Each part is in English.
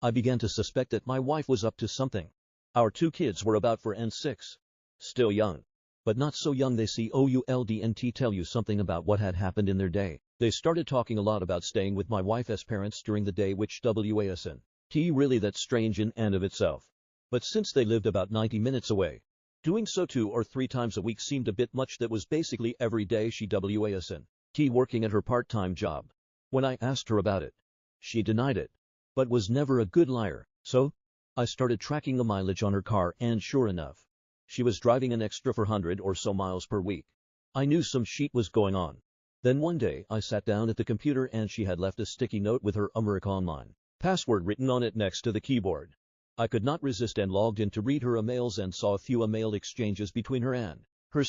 I began to suspect that my wife was up to something. Our 2 kids were about 4 and 6. Still young. But not so young they couldn't tell you something about what had happened in their day. They started talking a lot about staying with my wife's parents during the day, which wasn't really that strange in and of itself. But since they lived about 90 minutes away, doing so 2 or 3 times a week seemed a bit much. That was basically every day she wasn't working at her part-time job. When I asked her about it, she denied it, but was never a good liar. So I started tracking the mileage on her car, and sure enough, she was driving an extra 400 or so miles per week. I knew some shit was going on. Then one day I sat down at the computer and she had left a sticky note with her America Online password written on it next to the keyboard. I could not resist and logged in to read her emails and saw a few email exchanges between her and her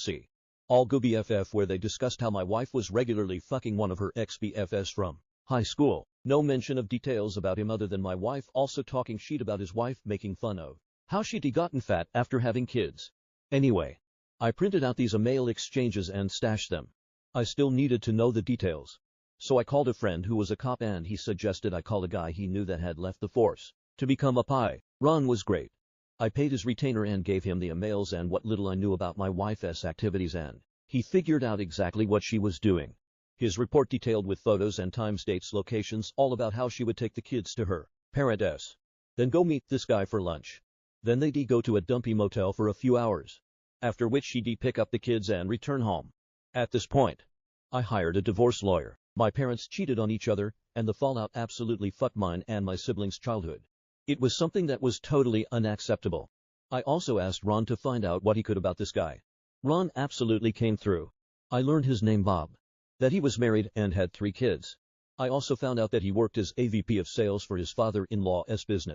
all go BFF, where they discussed how my wife was regularly fucking one of her ex-BFFs from high school. No mention of details about him other than my wife also talking shit about his wife, making fun of how she'd gotten fat after having kids. Anyway, I printed out these email exchanges and stashed them. I still needed to know the details. So I called a friend who was a cop and he suggested I call a guy he knew that had left the force to become a PI. Ron was great. I paid his retainer and gave him the emails and what little I knew about my wife's activities, and he figured out exactly what she was doing. His report detailed with photos and times, dates, locations, all about how she would take the kids to her parents, then go meet this guy for lunch. Then they'd go to a dumpy motel for a few hours, after which she'd pick up the kids and return home. At this point, I hired a divorce lawyer. My parents cheated on each other, and the fallout absolutely fucked mine and my siblings' childhood. It was something that was totally unacceptable. I also asked Ron to find out what he could about this guy. Ron absolutely came through. I learned his name Bob, that he was married and had 3 kids. I also found out that he worked as AVP of sales for his father-in-law's business.